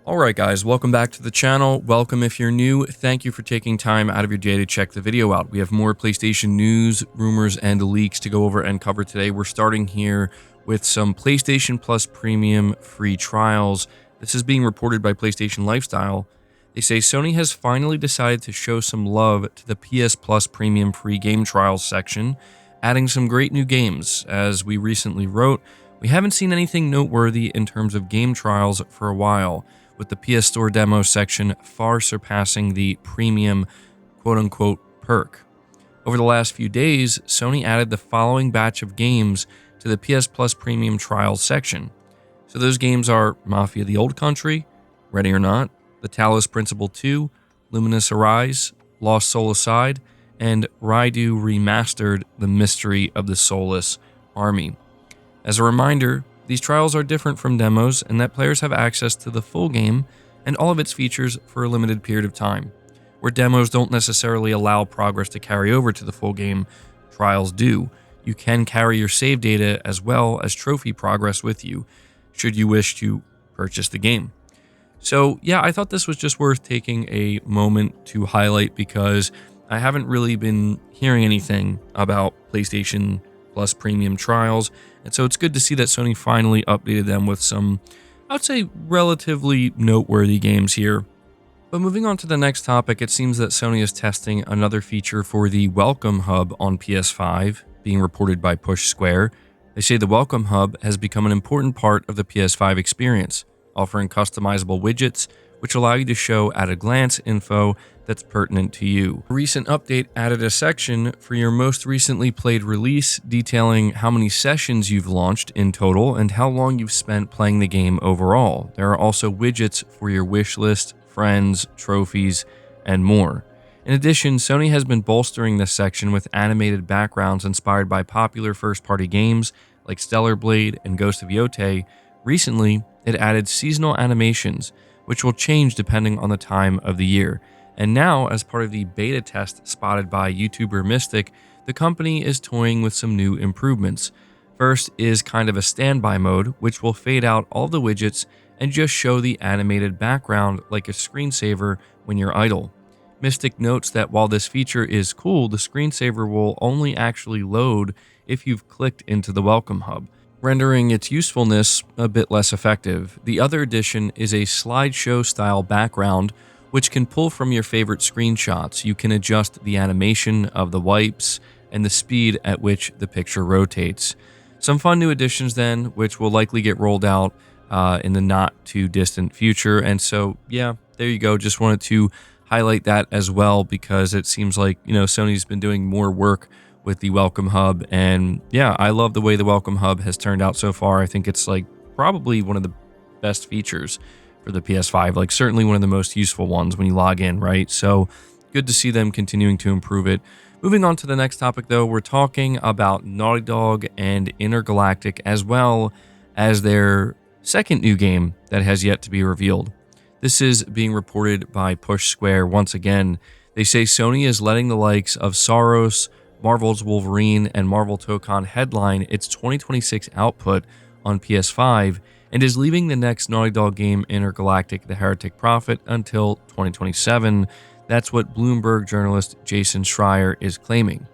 Alright guys, welcome back to the channel. Welcome if you're new. Thank you for taking time out of your day to check the video out. We have more PlayStation news, rumors, and leaks to go over and cover today. We're starting here with some PlayStation Plus Premium free trials. This is being reported by PlayStation Lifestyle. They say Sony has finally decided to show some love to the PS Plus Premium free game trials section, adding some great new games. As we recently wrote, we haven't seen anything noteworthy in terms of game trials for a while, with the PS Store demo section far surpassing the premium quote-unquote perk. Over the last few days, Sony added the following batch of games to the PS Plus Premium Trials section. So those games are Mafia: The Old Country, Ready or Not, The Talos Principle 2, Luminous Arise, Lost Soul Aside, and Raidu Remastered: The Mystery of the Soulless Army. As a reminder, these trials are different from demos and that players have access to the full game and all of its features for a limited period of time. Where demos don't necessarily allow progress to carry over to the full game, trials do. You can carry your save data as well as trophy progress with you, should you wish to purchase the game. So yeah, I thought this was just worth taking a moment to highlight because I haven't really been hearing anything about PlayStation Plus Premium trials, and so it's good to see that Sony finally updated them with some, I would say, relatively noteworthy games here. But moving on to the next topic, it seems that Sony is testing another feature for the Welcome Hub on PS5, being reported by Push Square. They say the Welcome Hub has become an important part of the PS5 experience, offering customizable widgets which allow you to show at-a-glance info that's pertinent to you. A recent update added a section for your most recently played release detailing how many sessions you've launched in total and how long you've spent playing the game overall. There are also widgets for your wish list, friends, trophies, and more. In addition, Sony has been bolstering this section with animated backgrounds inspired by popular first-party games like Stellar Blade and Ghost of Yotei. Recently, it added seasonal animations, which will change depending on the time of the year. And now, as part of the beta test spotted by YouTuber Mystic, the company is toying with some new improvements. First is kind of a standby mode, which will fade out all the widgets and just show the animated background like a screensaver when you're idle. Mystic notes that while this feature is cool, the screensaver will only actually load if you've clicked into the Welcome Hub, rendering its usefulness a bit less effective. The other addition is a slideshow-style background, which can pull from your favorite screenshots. You can adjust the animation of the wipes and the speed at which the picture rotates. Some fun new additions then, which will likely get rolled out in the not-too-distant future. And so, yeah, there you go. Just wanted to highlight that as well because it seems like, Sony's been doing more work with the Welcome Hub, and yeah, I love the way the Welcome Hub has turned out so far. I think it's like probably one of the best features for the PS5, like certainly one of the most useful ones when you log in, right? So good to see them continuing to improve it. Moving on to the next topic though, we're talking about Naughty Dog and Intergalactic as well as their second new game that has yet to be revealed. This is being reported by Push Square once again. They say Sony is letting the likes of Saros, Marvel's Wolverine, and Marvel Tokon headline its 2026 output on PS5 and is leaving the next Naughty Dog game, Intergalactic: The Heretic Prophet, until 2027. That's what Bloomberg journalist Jason Schreier is claiming.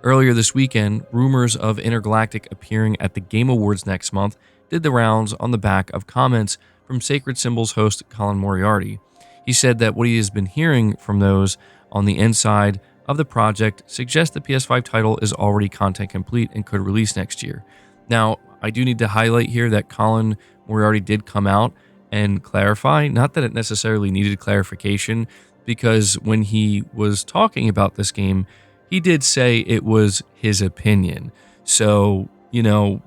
Earlier this weekend, rumors of Intergalactic appearing at the Game Awards next month did the rounds on the back of comments from Sacred Symbols host Colin Moriarty. He said that what he has been hearing from those on the inside of the project suggests the PS5 title is already content complete and could release next year. Now, I do need to highlight here that Colin Moriarty did come out and clarify, not that it necessarily needed clarification, because when he was talking about this game, he did say it was his opinion. So,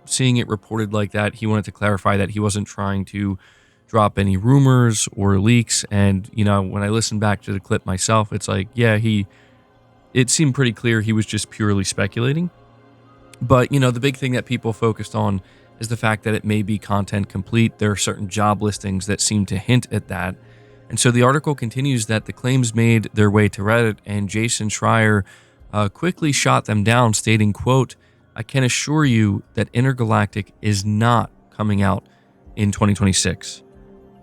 seeing it reported like that, he wanted to clarify that he wasn't trying to drop any rumors or leaks. And, when I listened back to the clip myself, it's like, yeah, it seemed pretty clear he was just purely speculating. But, the big thing that people focused on is the fact that it may be content complete. There are certain job listings that seem to hint at that. And so the article continues that the claims made their way to Reddit, and Jason Schreier quickly shot them down, stating, quote, "I can assure you that Intergalactic is not coming out in 2026.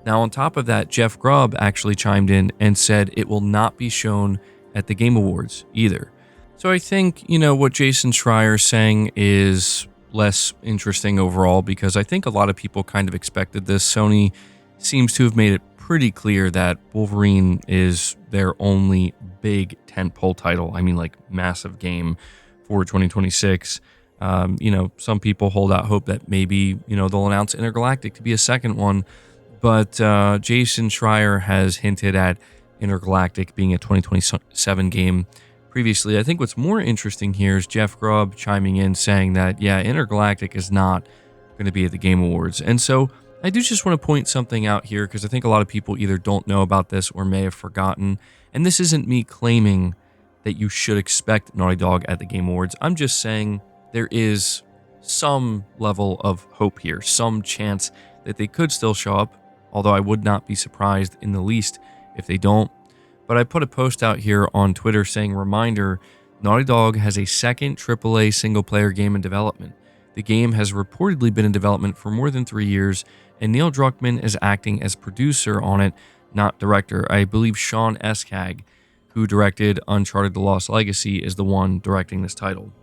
Now, on top of that, Jeff Grubb actually chimed in and said it will not be shown at the Game Awards either. So I think, what Jason Schreier is saying is less interesting overall, because I think a lot of people kind of expected this. Sony seems to have made it pretty clear that Wolverine is their only big tentpole title. I mean, like, massive game for 2026. Some people hold out hope that maybe, they'll announce Intergalactic to be a second one. But Jason Schreier has hinted at Intergalactic being a 2027 game previously. I think what's more interesting here is Jeff Grubb chiming in saying that, yeah, Intergalactic is not going to be at the Game Awards. And so I do just want to point something out here, because I think a lot of people either don't know about this or may have forgotten. And this isn't me claiming that you should expect Naughty Dog at the Game Awards. I'm just saying there is some level of hope here, some chance that they could still show up, although I would not be surprised in the least if they don't. But I put a post out here on Twitter saying, reminder, Naughty Dog has a second AAA single-player game in development. The game has reportedly been in development for more than 3 years, and Neil Druckmann is acting as producer on it, not director. I believe Sean Eskag, who directed Uncharted: The Lost Legacy, is the one directing this title.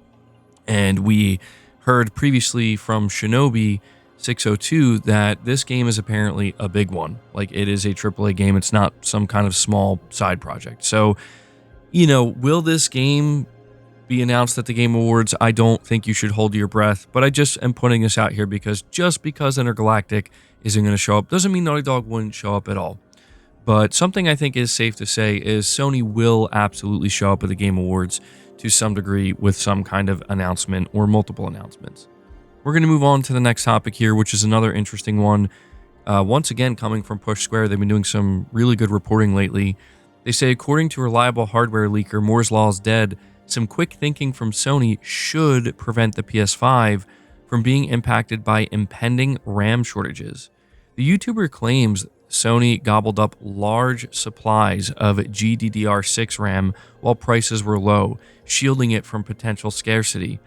And we heard previously from Shinobi 602 that this game is apparently a big one. Like, it is a AAA game. It's not some kind of small side project. So, will this game be announced at the Game Awards? I don't think you should hold your breath, but I just am putting this out here because just because Intergalactic isn't going to show up doesn't mean Naughty Dog wouldn't show up at all. But something I think is safe to say is Sony will absolutely show up at the Game Awards to some degree with some kind of announcement or multiple announcements. We're going to move on to the next topic here, which is another interesting one. Once again, coming from Push Square, they've been doing some really good reporting lately. They say, according to reliable hardware leaker Moore's Law is dead, some quick thinking from Sony should prevent the PS5 from being impacted by impending RAM shortages. The YouTuber claims Sony gobbled up large supplies of GDDR6 RAM while prices were low, shielding it from potential scarcity.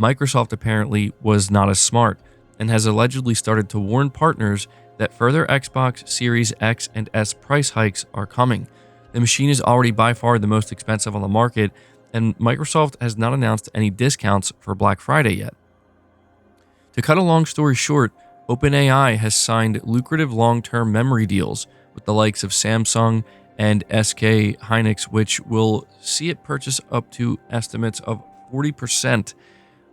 Microsoft apparently was not as smart and has allegedly started to warn partners that further Xbox Series X and S price hikes are coming. The machine is already by far the most expensive on the market, and Microsoft has not announced any discounts for Black Friday yet. To cut a long story short, OpenAI has signed lucrative long-term memory deals with the likes of Samsung and SK Hynix, which will see it purchase up to estimates of 40%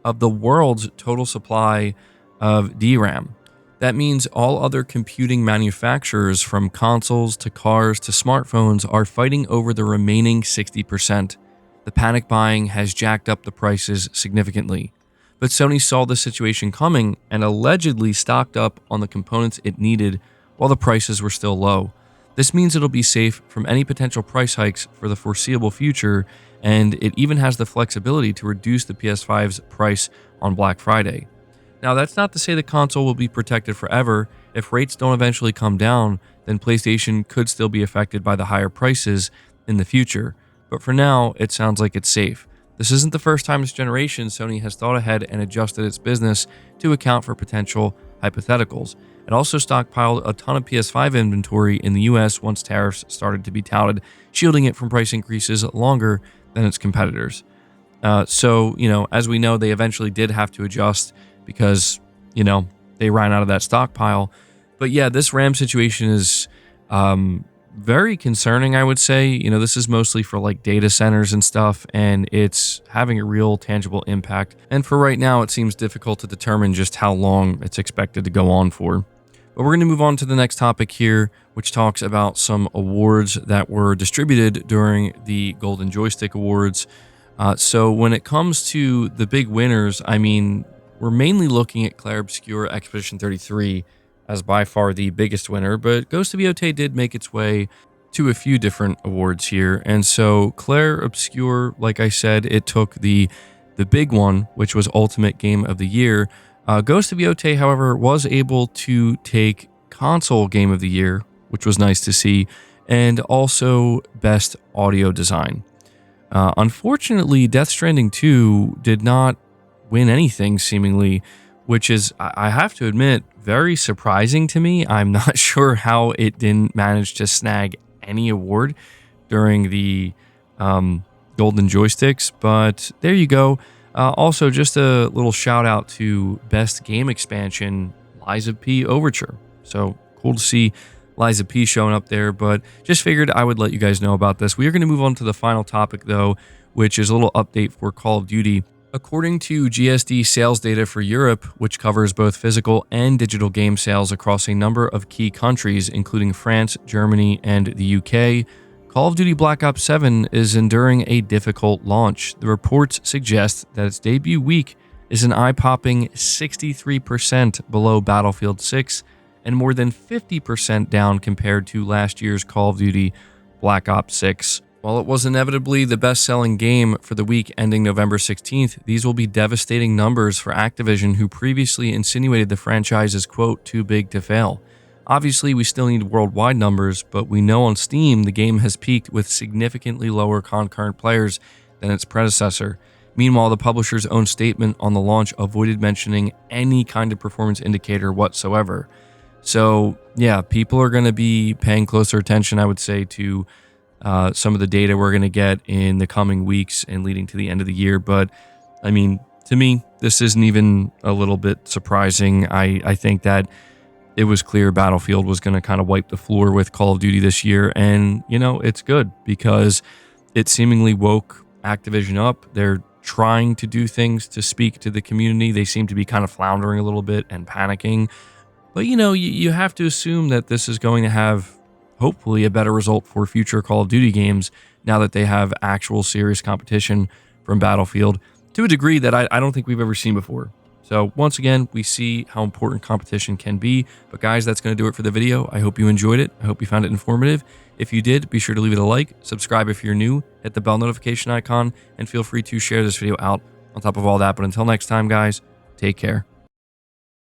of the world's total supply of DRAM. That means all other computing manufacturers, from consoles to cars to smartphones, are fighting over the remaining 60%. The panic buying has jacked up the prices significantly. But Sony saw the situation coming and allegedly stocked up on the components it needed while the prices were still low. This means it'll be safe from any potential price hikes for the foreseeable future, and it even has the flexibility to reduce the PS5's price on Black Friday. Now, that's not to say the console will be protected forever. If rates don't eventually come down, then PlayStation could still be affected by the higher prices in the future. But for now, it sounds like it's safe. This isn't the first time this generation Sony has thought ahead and adjusted its business to account for potential hypotheticals. It also stockpiled a ton of PS5 inventory in the US once tariffs started to be touted, shielding it from price increases longer than its competitors. So, as we know, they eventually did have to adjust because, they ran out of that stockpile. But yeah, this RAM situation is very concerning, I would say. This is mostly for like data centers and stuff, and it's having a real tangible impact. And for right now, it seems difficult to determine just how long it's expected to go on for. But we're going to move on to the next topic here, which talks about some awards that were distributed during the Golden Joystick Awards. So when it comes to the big winners, we're mainly looking at Clair Obscur Expedition 33 as by far the biggest winner, but Ghost of Yotei did make its way to a few different awards here. And so Clair Obscur, like I said, it took the big one, which was Ultimate Game of the Year. Ghost of Yotei, however, was able to take Console Game of the Year, which was nice to see, and also Best Audio Design. Unfortunately, Death Stranding 2 did not win anything, seemingly, which is, I have to admit, very surprising to me. I'm not sure how it didn't manage to snag any award during the Golden Joysticks, but there you go. Also, just a little shout out to Best Game Expansion, Liza P. Overture. So cool to see Liza P showing up there, but just figured I would let you guys know about this. We are going to move on to the final topic, though, which is a little update for Call of Duty. According to GSD sales data for Europe, which covers both physical and digital game sales across a number of key countries, including France, Germany, and the UK, Call of Duty Black Ops 7 is enduring a difficult launch. The reports suggest that its debut week is an eye-popping 63% below Battlefield 6 and more than 50% down compared to last year's Call of Duty Black Ops 6. While it was inevitably the best-selling game for the week ending November 16th, these will be devastating numbers for Activision, who previously insinuated the franchise is, quote, too big to fail. Obviously, we still need worldwide numbers, but we know on Steam the game has peaked with significantly lower concurrent players than its predecessor. Meanwhile, the publisher's own statement on the launch avoided mentioning any kind of performance indicator whatsoever. So, yeah, people are going to be paying closer attention, I would say, to some of the data we're going to get in the coming weeks and leading to the end of the year. But, I mean, to me, this isn't even a little bit surprising. I think that it was clear Battlefield was going to kind of wipe the floor with Call of Duty this year. And, you know, it's good because it seemingly woke Activision up. They're trying to do things to speak to the community. They seem to be kind of floundering a little bit and panicking. But, you know, you have to assume that this is going to have, hopefully, a better result for future Call of Duty games now that they have actual serious competition from Battlefield to a degree that I don't think we've ever seen before. So once again, we see how important competition can be. But guys, that's going to do it for the video. I hope you enjoyed it. I hope you found it informative. If you did, be sure to leave it a like, subscribe if you're new, hit the bell notification icon, and feel free to share this video out on top of all that. But until next time, guys, take care.